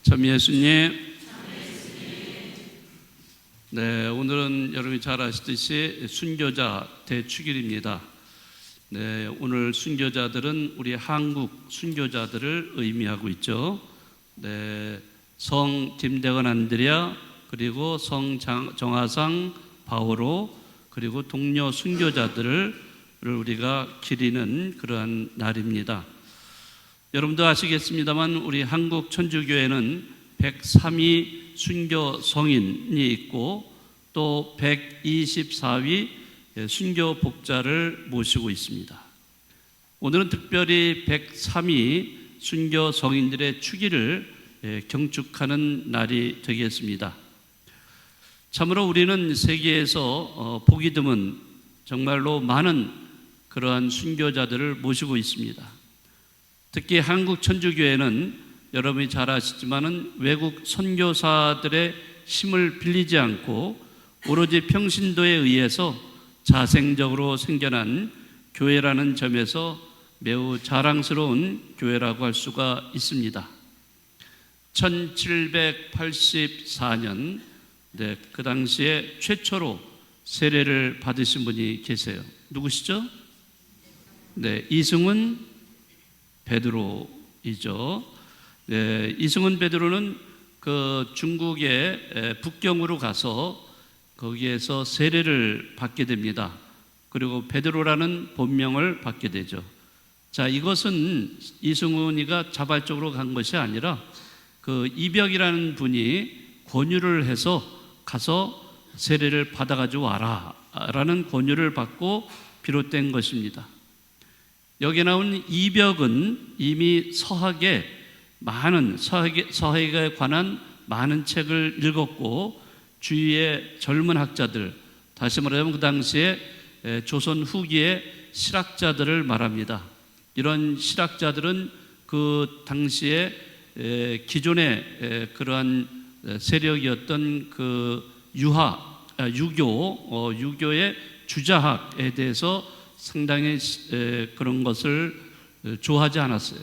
참 예수님. 네, 오늘은 여러분이 잘 아시듯이 순교자 대축일입니다. 네, 오늘 순교자들은 우리 한국 순교자들을 의미하고 있죠. 네, 성 김대건 안드레아, 그리고 성 정하상 바오로, 그리고 동료 순교자들을 우리가 기리는 그러한 날입니다. 여러분도 아시겠습니다만 우리 한국 천주교회는 103위 순교 성인이 있고 또 124위 순교 복자를 모시고 있습니다. 오늘은 특별히 103위 순교 성인들의 축일을 경축하는 날이 되겠습니다. 참으로 우리는 세계에서 보기 드문 정말로 많은 그러한 순교자들을 모시고 있습니다. 특히 한국 천주교회는 여러분이 잘 아시지만은 외국 선교사들의 힘을 빌리지 않고 오로지 평신도에 의해서 자생적으로 생겨난 교회라는 점에서 매우 자랑스러운 교회라고 할 수가 있습니다. 1784년 그 당시에 최초로 세례를 받으신 분이 계세요. 누구시죠? 네, 이승훈 베드로이죠. 네, 이승훈 베드로는 그 중국의 북경으로 가서 거기에서 세례를 받게 됩니다. 그리고 베드로라는 본명을 받게 되죠. 자, 이것은 이승훈이가 자발적으로 간 것이 아니라 그 이벽이라는 분이 권유를 해서 가서 세례를 받아가지고 와라 라는 권유를 받고 비롯된 것입니다. 여기 나온 이벽은 이미 서학에 관한 많은 책을 읽었고 주위의 젊은 학자들, 다시 말하자면 그 당시에 조선 후기의 실학자들을 말합니다. 이런 실학자들은 그 당시에 기존의 그러한 세력이었던 그 유교의 주자학에 대해서 상당히 그런 것을 좋아하지 않았어요.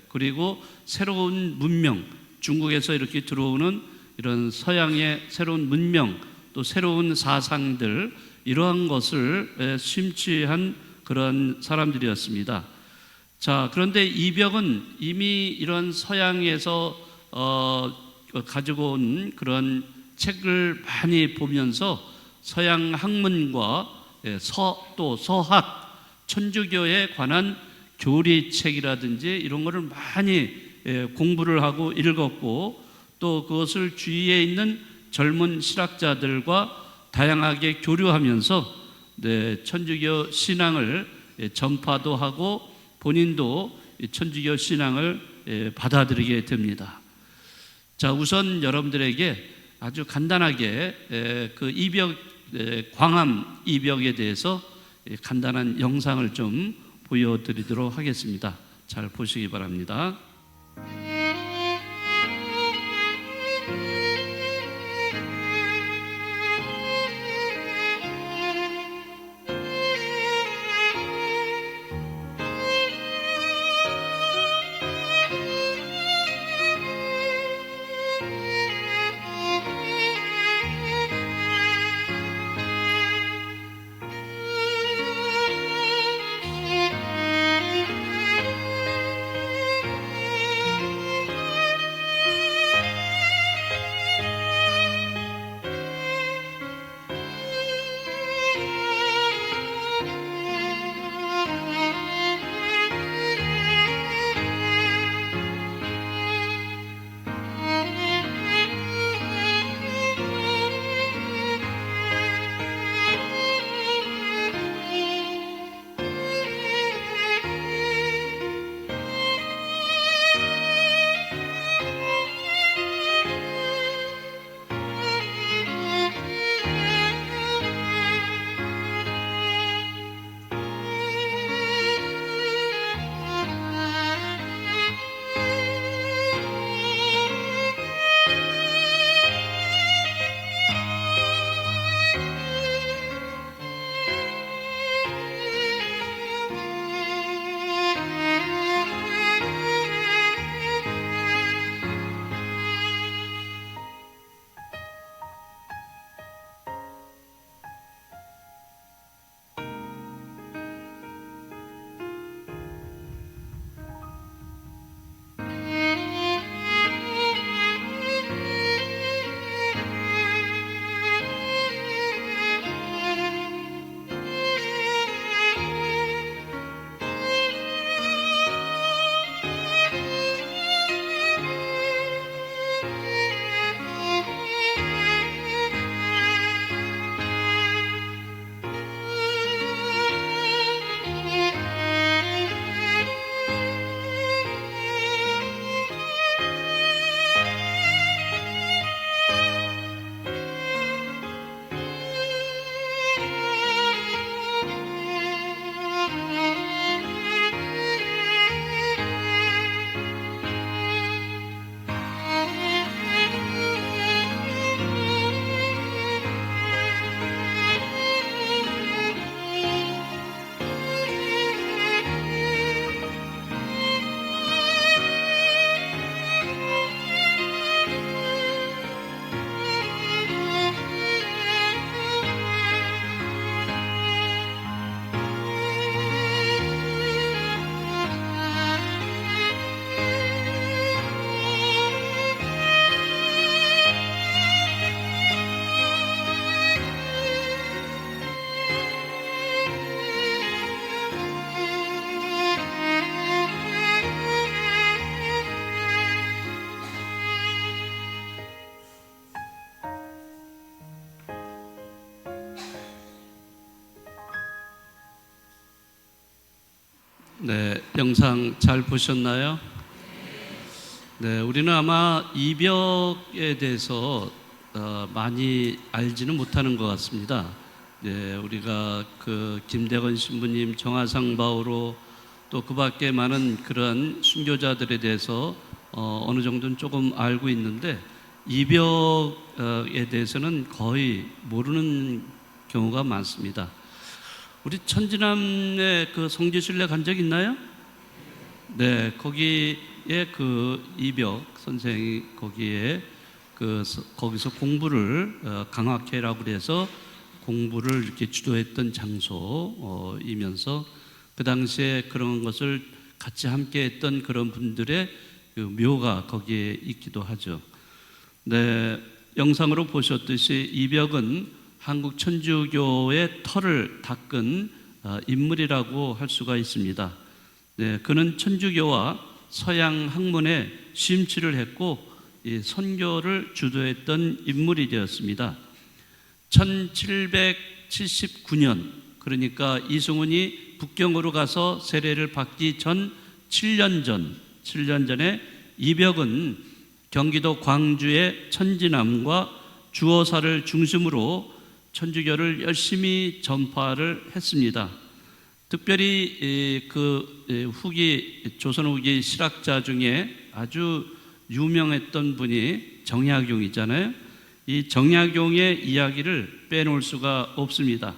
그리고 새로운 문명, 중국에서 이렇게 들어오는 이런 서양의 새로운 문명, 또 새로운 사상들, 이러한 것을 심취한 그런 사람들이었습니다. 자, 그런데 이벽은 이미 이런 서양에서 가지고 온 그런 책을 많이 보면서 서양 학문과 또 서학, 천주교에 관한 교리책이라든지 이런 거를 많이 공부를 하고 읽었고 또 그것을 주위에 있는 젊은 실학자들과 다양하게 교류하면서 천주교 신앙을 전파도 하고 본인도 천주교 신앙을 받아들이게 됩니다. 자, 우선 여러분들에게 아주 간단하게 그 이벽, 광암 이벽에 대해서 간단한 영상을 좀 보여드리도록 하겠습니다. 잘 보시기 바랍니다. 네, 영상 잘 보셨나요? 네, 우리는 아마 이벽에 대해서 많이 알지는 못하는 것 같습니다. 네, 우리가 그 김대건 신부님, 정하상 바오로 또 그 밖에 많은 그런 순교자들에 대해서 어느 정도는 조금 알고 있는데 이벽에 대해서는 거의 모르는 경우가 많습니다. 우리 천지남의 그 성지순례 간 적 있나요? 네, 거기에 그 이벽 선생이 거기에 거기서 공부를 강학회라고 그래서 공부를 이렇게 주도했던 장소이면서 그 당시에 그런 것을 같이 함께했던 그런 분들의 그 묘가 거기에 있기도 하죠. 네, 영상으로 보셨듯이 이벽은 한국 천주교의 터를 닦은 인물이라고 할 수가 있습니다. 네, 그는 천주교와 서양 학문에 심취를 했고 선교를 주도했던 인물이 되었습니다. 1779년, 그러니까 이승훈이 북경으로 가서 세례를 받기 전 7년 전에 이벽은 경기도 광주의 천지남과 주어사를 중심으로 천주교를 열심히 전파를 했습니다. 특별히 조선 후기 실학자 중에 아주 유명했던 분이 정약용이잖아요. 이 정약용의 이야기를 빼놓을 수가 없습니다.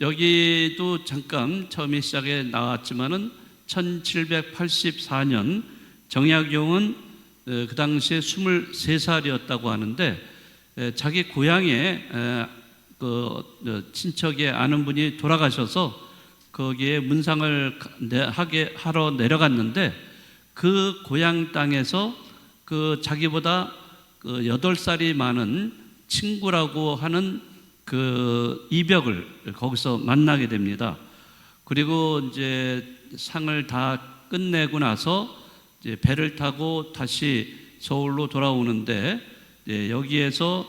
여기도 잠깐 처음에 시작에 나왔지만은 1784년 정약용은 그 당시에 23살이었다고 하는데 자기 고향에 친척의 아는 분이 돌아가셔서 거기에 문상을 하러 내려갔는데 그 고향 땅에서 그 자기보다 8살이 많은 친구라고 하는 그 이벽을 거기서 만나게 됩니다. 그리고 이제 상을 다 끝내고 나서 이제 배를 타고 다시 서울로 돌아오는데 여기에서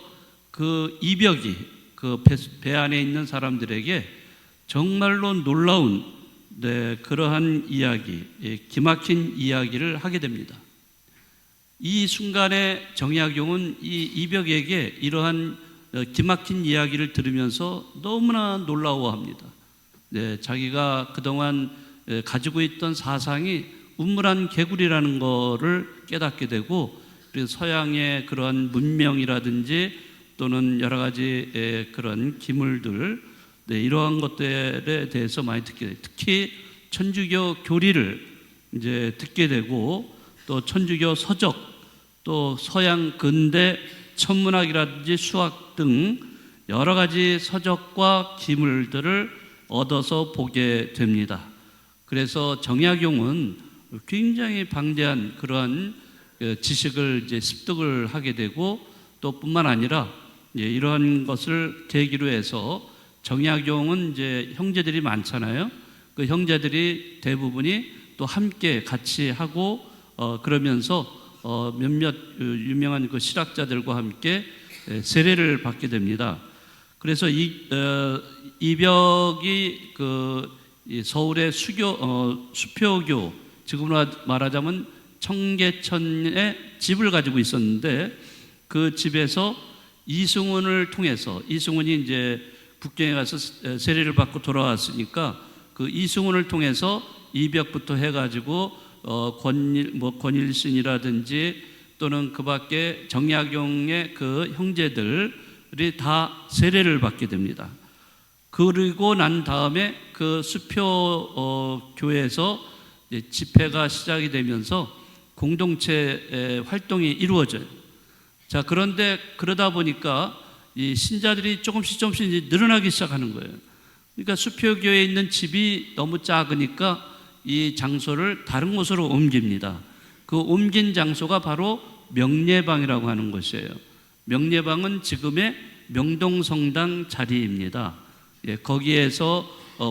그 이벽이 그 배 안에 있는 사람들에게 정말로 놀라운 그러한 이야기, 기막힌 이야기를 하게 됩니다. 이 순간에 정약용은 이 이벽에게 이러한 기막힌 이야기를 들으면서 너무나 놀라워합니다. 자기가 그동안 가지고 있던 사상이 우물한 개구리라는 것을 깨닫게 되고 그래서 서양의 그러한 문명이라든지 또는 여러 가지 그런 기물들 이러한 것들에 대해서 많이 듣게 돼요. 특히 천주교 교리를 이제 듣게 되고 또 천주교 서적 또 서양 근대 천문학이라든지 수학 등 여러 가지 서적과 기물들을 얻어서 보게 됩니다. 그래서 정약용은 굉장히 방대한 그러한 지식을 이제 습득을 하게 되고 또 뿐만 아니라 이러한 것을 계기로 해서 정약용은 이제 형제들이 많잖아요. 그 형제들이 대부분이 또 함께 같이 하고 그러면서 몇몇 유명한 그 실학자들과 함께 세례를 받게 됩니다. 그래서 이벽이 서울의 수표교, 지금으로 말하자면 청계천에 집을 가지고 있었는데 그 집에서 이승훈을 통해서 이승훈이 이제 북경에 가서 세례를 받고 돌아왔으니까 그 이승훈을 통해서 이벽부터 해가지고 권일신이라든지 또는 그 밖에 정약용의 그 형제들이 다 세례를 받게 됩니다. 그리고 난 다음에 그 수표 교회에서 집회가 시작이 되면서 공동체 활동이 이루어져요. 자, 그런데 그러다 보니까 이 신자들이 조금씩 이제 늘어나기 시작하는 거예요. 그러니까 수표교회에 있는 집이 너무 작으니까 이 장소를 다른 곳으로 옮깁니다. 그 옮긴 장소가 바로 명례방이라고 하는 곳이에요. 명례방은 지금의 명동성당 자리입니다. 거기에서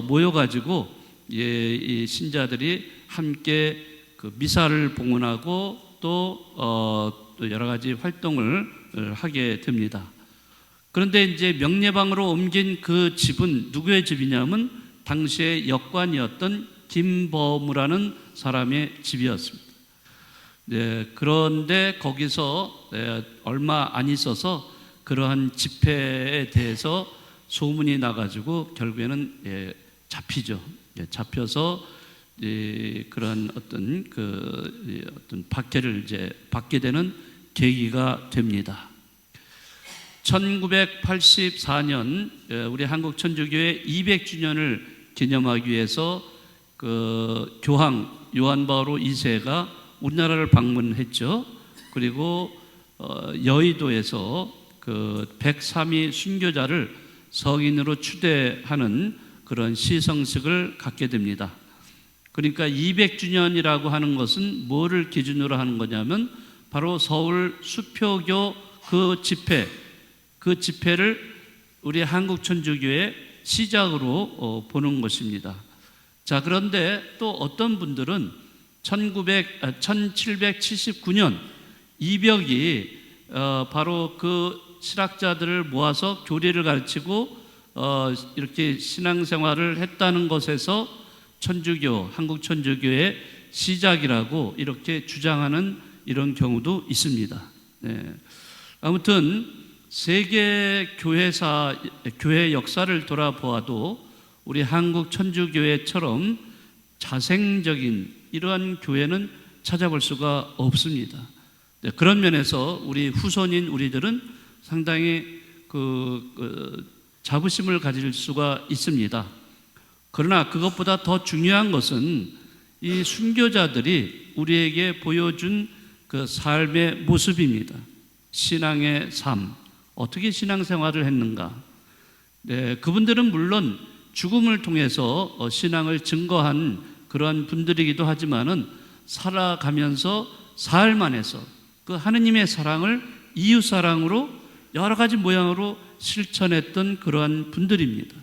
모여가지고 이 신자들이 함께 그 미사를 봉헌하고 또 여러 가지 활동을 하게 됩니다. 그런데 이제 명례방으로 옮긴 그 집은 누구의 집이냐면 당시의 역관이었던 김범우라는 사람의 집이었습니다. 네, 그런데 거기서 얼마 안 있어서 그러한 집회에 대해서 소문이 나가지고 결국에는 잡히죠. 잡혀서 그런 어떤 어떤 박해를 이제 받게 되는 계기가 됩니다. 1984년 우리 한국 천주교회 200주년을 기념하기 위해서 그 교황 요한 바오로 2세가 우리나라를 방문했죠. 그리고 여의도에서 그 103위 순교자를 성인으로 추대하는 그런 시성식을 갖게 됩니다. 그러니까 200주년이라고 하는 것은 뭐를 기준으로 하는 거냐면 바로 서울 수표교 그 집회를 우리 한국 천주교의 시작으로 보는 것입니다. 자, 그런데 또 어떤 분들은 1779년 이벽이 바로 그 신학자들을 모아서 교리를 가르치고 이렇게 신앙생활을 했다는 것에서 천주교, 한국 천주교의 시작이라고 이렇게 주장하는 이런 경우도 있습니다. 네. 아무튼 세계 교회 역사를 돌아보아도 우리 한국 천주교회처럼 자생적인 이러한 교회는 찾아볼 수가 없습니다. 네, 그런 면에서 우리 후손인 우리들은 상당히 자부심을 가질 수가 있습니다. 그러나 그것보다 더 중요한 것은 이 순교자들이 우리에게 보여준 그 삶의 모습입니다. 신앙의 삶, 어떻게 신앙생활을 했는가? 네, 그분들은 물론 죽음을 통해서 신앙을 증거한 그러한 분들이기도 하지만은 살아가면서 삶 안에서 그 하느님의 사랑을 이웃 사랑으로 여러 가지 모양으로 실천했던 그러한 분들입니다.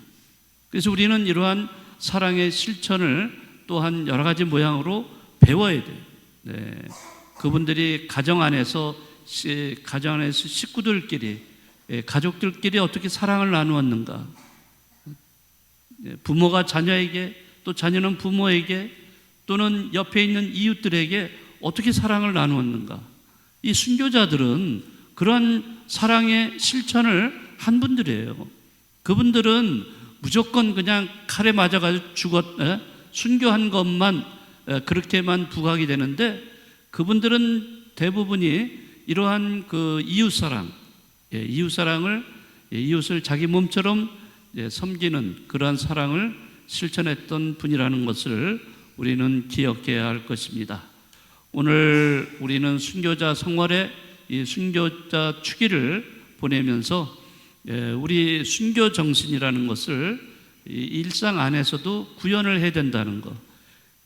그래서 우리는 이러한 사랑의 실천을 또한 여러 가지 모양으로 배워야 돼요. 네. 그분들이 가정 안에서 식구들끼리, 가족들끼리 어떻게 사랑을 나누었는가? 부모가 자녀에게, 또 자녀는 부모에게, 또는 옆에 있는 이웃들에게 어떻게 사랑을 나누었는가? 이 순교자들은 그러한 사랑의 실천을 한 분들이에요. 그분들은 무조건 그냥 칼에 맞아가지고 순교한 것만 그렇게만 부각이 되는데, 그분들은 대부분이 이러한 그 이웃사랑, 이웃사랑을, 이웃을 자기 몸처럼 섬기는 그러한 사랑을 실천했던 분이라는 것을 우리는 기억해야 할 것입니다. 오늘 우리는 순교자 성월에 이 순교자 축일을 보내면서 우리 순교 정신이라는 것을 일상 안에서도 구현을 해야 된다는 것,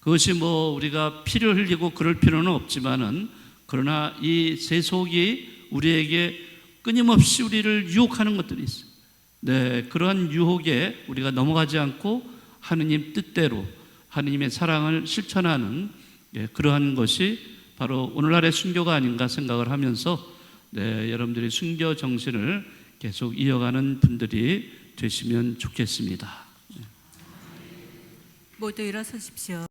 그것이 뭐 우리가 피를 흘리고 그럴 필요는 없지만은, 그러나 이 세속이 우리에게 끊임없이 우리를 유혹하는 것들이 있어요. 네, 그러한 유혹에 우리가 넘어가지 않고 하느님 뜻대로 하느님의 사랑을 실천하는 그러한 것이 바로 오늘날의 순교가 아닌가 생각을 하면서 여러분들이 순교 정신을 계속 이어가는 분들이 되시면 좋겠습니다. 모두 일어서십시오.